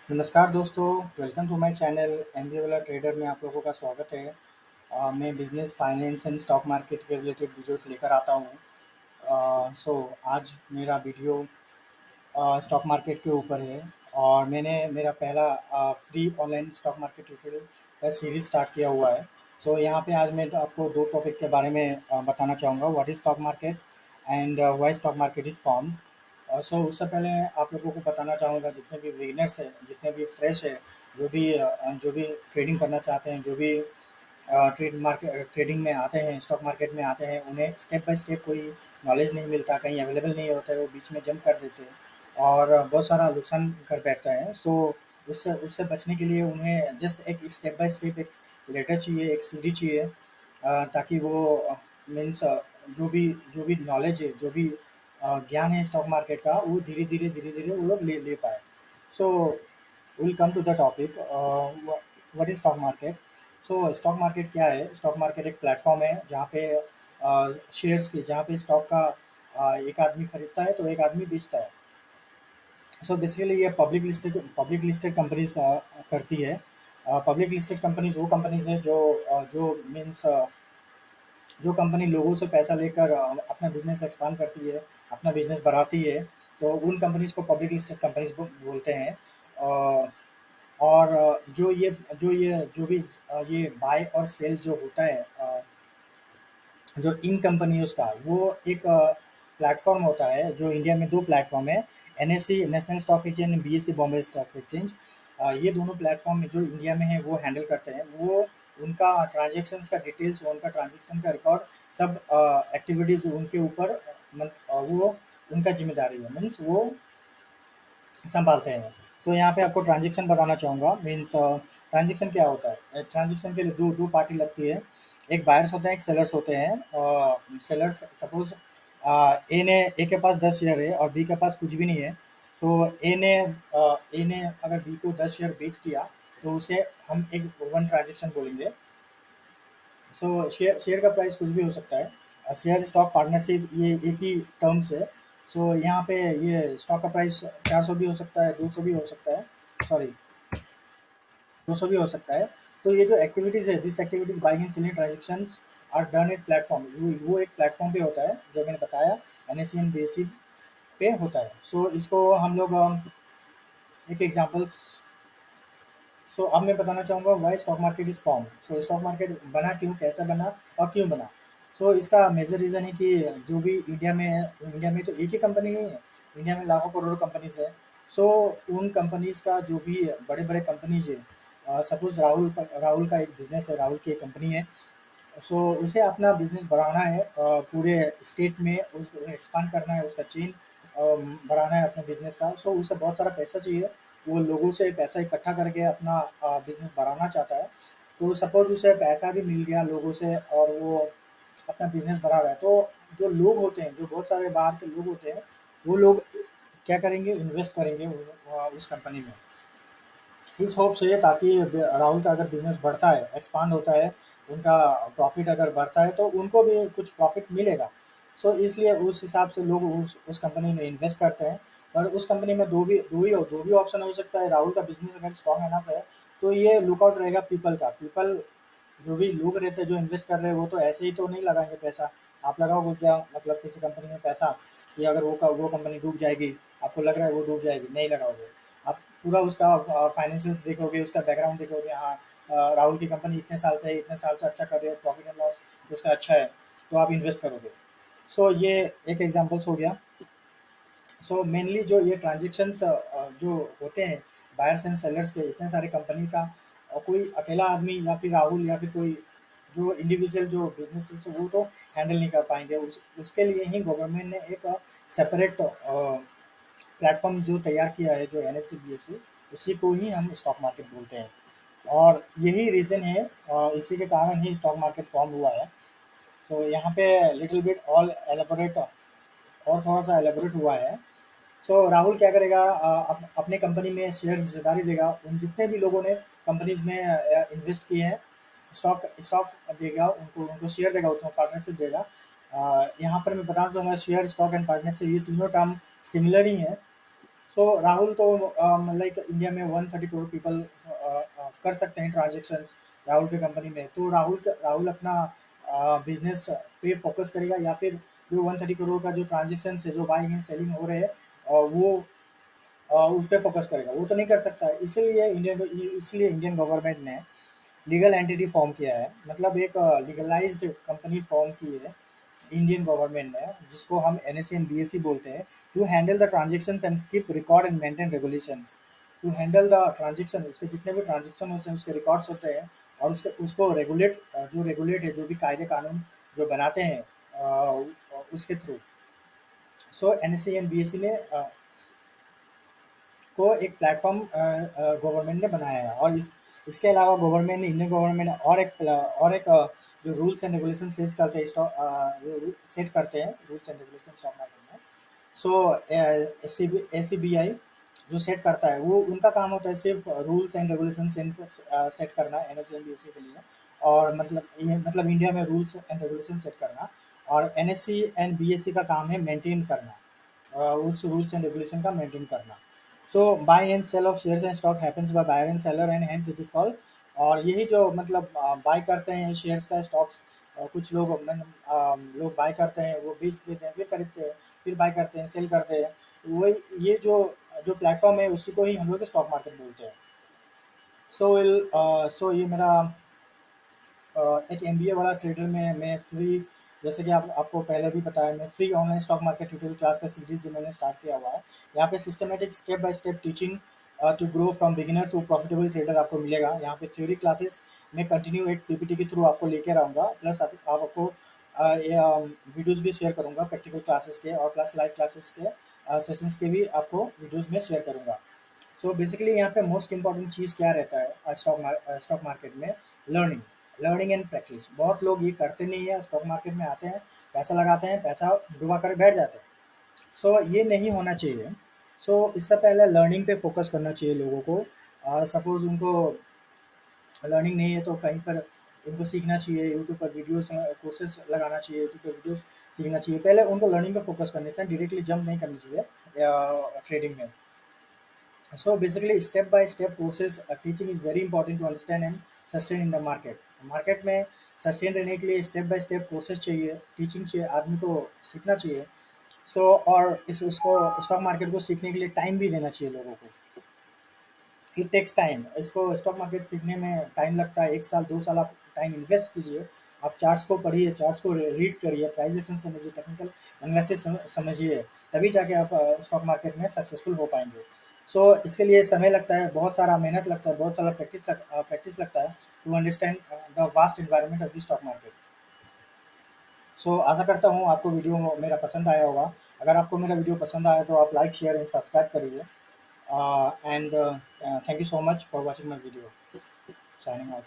नमस्कार दोस्तों, welcome to my channel MBA वाला ट्रेडर में आप लोगों का स्वागत है। मैं business, finance and stock market के रिलेटेड वीडियोस लेकर आता हूँ। आज मेरा वीडियो स्टॉक मार्केट के ऊपर है और मैंने मेरा पहला free online stock market tutorial का सीरीज स्टार्ट किया हुआ है। यहाँ पे आज मैं तो आपको दो टॉपिक के बारे में बताना चाहूँगा, what is stock market and why stock market is form. उससे पहले आप लोगों को बताना चाहूँगा, जितने भी बिगिनर्स हैं, जितने भी फ्रेश है, जो भी ट्रेडिंग करना चाहते हैं, जो भी ट्रेडिंग में आते हैं, स्टॉक मार्केट में आते हैं, उन्हें स्टेप बाय स्टेप कोई नॉलेज नहीं मिलता, कहीं अवेलेबल नहीं होता है, वो बीच में जंप कर देते हैं और बहुत सारा नुकसान कर बैठता है। उससे उससे बचने के लिए उन्हें जस्ट एक स्टेप बाय स्टेप एक लेटर चाहिए, एक सीढ़ी चाहिए, ताकि वो मीन्स जो भी नॉलेज है, जो भी ज्ञान है स्टॉक मार्केट का, वो धीरे धीरे वो लोग ले ले पाए। So will come to the topic, what is stock market. Stock market क्या है? स्टॉक मार्केट एक प्लेटफॉर्म है जहाँ पे शेयर्स की, जहाँ पे स्टॉक का एक आदमी खरीदता है तो एक आदमी बेचता है। बेसिकली ये पब्लिक लिस्टेड कंपनीज करती है। पब्लिक लिस्टेड कंपनीज वो कंपनीज है जो मीन्स जो कंपनी लोगों से पैसा लेकर अपना बिजनेस एक्सपांड करती है, अपना बिजनेस बढ़ाती है, तो उन कंपनीज को पब्लिक लिस्टेड कंपनीज बोलते हैं। अ, और जो भी ये बाय और सेल जो होता है, जो इन कंपनियों का, वो एक प्लेटफॉर्म होता है। जो इंडिया में दो प्लेटफॉर्म है, NSC national stock exchange and BSc Bombay stock exchange. ये दोनों प्लेटफॉर्म जो इंडिया में है वो हैंडल करते हैं। वो उनका ट्रांजेक्शन्स का डिटेल्स, उनका ट्रांजेक्शन का रिकॉर्ड, सब एक्टिविटीज उनके ऊपर वो उनका जिम्मेदारी है, मीन्स वो संभालते हैं। यहाँ पे आपको ट्रांजेक्शन बताना चाहूँगा। मीन्स ट्रांजेक्शन क्या होता है? ट्रांजेक्शन के लिए दो दो पार्टी लगती है, एक बायर्स होते हैं, एक सेलर्स होते हैं। सेलर्स सपोज ए के पास 10 शेयर है और बी के पास कुछ भी नहीं है। ए ने अगर बी को 10 शेयर बेच दिया तो उसे हम एक वन ट्रांजेक्शन बोलेंगे। शेयर का प्राइस कुछ भी हो सकता है। शेयर स्टॉक पार्टनरशिप ये एक ही टर्म्स है। यहाँ पे ये स्टॉक का प्राइस 400 भी हो सकता है, 200 भी हो सकता है, सॉरी 200 भी हो सकता है। ये जो एक्टिविटीज़ है, this activities buying and selling transactions are done at platform, वो एक प्लेटफॉर्म पे होता है जो मैंने बताया, एनएससी एंड बीएससी पे होता है। इसको हम लोग एक एग्जांपल्स। अब मैं बताना चाहूँगा why stock market is form. Stock market बना क्यों, कैसे बना और क्यों बना। इसका मेजर रीज़न है कि जो भी इंडिया में तो एक ही कंपनी नहीं है, इंडिया में लाखों करोड़ों कंपनीज है। उन कंपनीज का जो भी बड़े बड़े कंपनीज है, सपोज राहुल का एक बिजनेस है, राहुल की एक कंपनी है। उसे अपना बिजनेस बढ़ाना है, पूरे स्टेट में उसको एक्सपांड करना है, उसका चेन बढ़ाना है अपने बिजनेस का। उसे बहुत सारा पैसा चाहिए, वो लोगों से पैसा इकट्ठा करके अपना बिजनेस बढ़ाना चाहता है। सपोज उसे पैसा भी मिल गया लोगों से और वो अपना बिजनेस बढ़ा रहा है, तो जो लोग होते हैं, जो बहुत सारे बाहर के लोग होते हैं, वो लोग क्या करेंगे, इन्वेस्ट करेंगे उस कंपनी में, इस होप से, ताकि राहुल का अगर बिजनेस बढ़ता है, एक्सपांड होता है, उनका प्रॉफिट अगर बढ़ता है तो उनको भी कुछ प्रॉफिट मिलेगा। इसलिए उस हिसाब से लोग उस कंपनी में इन्वेस्ट करते हैं। और उस कंपनी में दो भी ऑप्शन हो सकता है। राहुल का बिजनेस अगर स्ट्रॉन्ग एनफ है तो ये लुकआउट रहेगा पीपल का। पीपल जो भी लोग रहते हैं जो इन्वेस्ट कर रहे हैं, वो तो ऐसे ही तो नहीं लगाएंगे पैसा। आप लगाओगे क्या, मतलब किसी कंपनी में पैसा, कि अगर वो कंपनी डूब जाएगी, आपको लग रहा है वो डूब जाएगी, नहीं लगाओगे। आप पूरा उसका फाइनेंशियल्स देखोगे, उसका बैकग्राउंड देखोगे, हाँ राहुल की कंपनी इतने साल से इतने साल से अच्छा कर रही है, प्रॉफिट एंड लॉस उसका अच्छा है, तो आप इन्वेस्ट करोगे। ये एक एग्जांपल्स हो गया। मेनली जो ये ट्रांजेक्शन्स जो होते हैं बायर्स एंड सेलर्स के, इतने सारे कंपनी का, और कोई अकेला आदमी या फिर राहुल या फिर कोई जो इंडिविजुअल जो बिजनेसेस वो तो हैंडल नहीं कर पाएंगे। उसके लिए ही गवर्नमेंट ने एक सेपरेट प्लेटफॉर्म जो तैयार किया है, जो एनएससी बीएससी, उसी को ही हम स्टॉक मार्केट बोलते हैं। और यही रीज़न है, इसी के कारण ही स्टॉक मार्केट फॉर्म हुआ है। यहाँ पे लिटिल बिट ऑल एलेबोरेट और थोड़ा सा एलेबोरेट हुआ है। राहुल क्या करेगा, अपने कंपनी में शेयर हिस्सेदारी देगा उन जितने भी लोगों ने कंपनीज में इन्वेस्ट किए हैं। स्टॉक स्टॉक देगा उनको, शेयर देगा, उनको पार्टनरशिप देगा। यहाँ पर मैं बताना चाहूँगा, शेयर, स्टॉक एंड पार्टनरशिप ये तीनों टर्म सिमिलर ही हैं। सो राहुल तो लाइक इंडिया में 130 करोड़ पीपल कर सकते हैं ट्रांजेक्शन राहुल की कंपनी में। तो राहुल अपना बिजनेस पे फोकस करेगा, या फिर जो 130 करोड़ का जो ट्रांजेक्शन है, जो बाइंग एंड सेलिंग हो रहे हैं, वो उस पर फोकस करेगा? वो तो नहीं कर सकता है। इसलिए इंडियन गवर्नमेंट ने लीगल एंटिटी फॉर्म किया है, मतलब एक लीगलाइज्ड कंपनी फॉर्म की है इंडियन गवर्नमेंट ने, जिसको हम एनएससी एंड बीएससी बोलते हैं, to handle the transaction and keep record and maintain regulations. To handle the transaction, उसके जितने भी ट्रांजेक्शन होते हैं उसके रिकॉर्ड्स होते हैं, और उसको रेगुलेट है, जो भी कायदे कानून जो बनाते हैं उसके through. So NSC and BSc ने को एक प्लेटफॉर्म गवर्नमेंट ने बनाया है, और इसके अलावा गवर्नमेंट ने इंडियन गवर्नमेंट ने जो रूल्स एंड रेगुलेशन सेट करते हैं rules and regulation stock market में। सो एसीबीआई जो सेट करता है, वो उनका काम होता है सिर्फ रूल्स एंड रेगुलेशन सेट करना एनएससी के लिए, और मतलब इंडिया में रूल्स एंड रेगुलेशन सेट करना, और एनएससी एंड बीएससी का काम है मेंटेन करना, उस रूल्स एंड रेगुलेशन का मेंटेन करना। So buy and sale of shares and stock happens by buyer and seller and hence it is called. और यही जो मतलब बाय करते हैं शेयर्स का स्टॉक्स, कुछ लोग लोग बाय करते हैं, वो बेच देते हैं, फिर खरीदते हैं, फिर बाय करते हैं, सेल करते हैं। वही ये जो जो प्लेटफॉर्म है, उसी को ही हम लोग स्टॉक मार्केट बोलते हैं। सो ये मेरा एक एमबीए वाला ट्रेडर में मैं फ्री, जैसे कि आपको पहले भी पता है, मैं free online stock market tutorial class का सीरीज जो मैंने स्टार्ट किया हुआ है, यहाँ पे systematic step by step teaching to grow from beginner to profitable trader आपको मिलेगा। यहाँ पे थ्योरी क्लासेस मैं कंटिन्यू एक पीपीटी के थ्रू आपको लेके रहूँगा, प्लस आपको वीडियोज़ भी शेयर करूँगा प्रैक्टिकल क्लासेस के, और प्लस लाइव क्लासेस के सेशंस के भी आपको वीडियोज़ में शेयर करूँगा। सो बेसिकली यहाँ पे मोस्ट इंपॉर्टेंट चीज़ क्या रहता है स्टॉक मार्केट में? लर्निंग। Learning and practice. बहुत लोग ये करते नहीं है, स्टॉक मार्केट में आते हैं, पैसा लगाते हैं, पैसा डुबा कर बैठ जाते हैं। सो ये नहीं होना चाहिए। सो इससे पहले लर्निंग पे फोकस करना चाहिए लोगों को। सपोज उनको लर्निंग नहीं है तो कहीं पर उनको सीखना चाहिए, यूट्यूब पर वीडियोस कोर्सेज लगाना चाहिए, यूट्यूब पर वीडियोस सीखना चाहिए। पहले उनको लर्निंग पे फोकस करना चाहिए, डायरेक्टली जंप नहीं करनी चाहिए ट्रेडिंग में। So basically, step by step process teaching is very important to understand and sustain in the market. Market में सस्टेन रहने के लिए स्टेप बाय स्टेप प्रोसेस चाहिए, टीचिंग चाहिए, आदमी को सीखना चाहिए। और उसको स्टॉक मार्केट को सीखने के लिए टाइम भी देना चाहिए लोगों को। It takes time. इसको स्टॉक मार्केट सीखने में टाइम लगता है, 1 साल 2 साल आप टाइम इन्वेस्ट कीजिए। आप चार्ट्स को पढ़िए, चार्ट्स को रीड करिए, प्राइस एक्शन समझिए, टेक्निकल एनालिसिस समझिए, तभी जाके आप स्टॉक मार्केट में सक्सेसफुल हो पाएंगे। इसके लिए समय लगता है, बहुत सारा मेहनत लगता है, बहुत सारा प्रैक्टिस लगता है to understand the vast environment of the stock market. आशा करता हूँ आपको वीडियो मेरा पसंद आया होगा। अगर आपको मेरा वीडियो पसंद आया तो आप लाइक शेयर एंड सब्सक्राइब करिए। And thank you so much for watching my video. Signing out.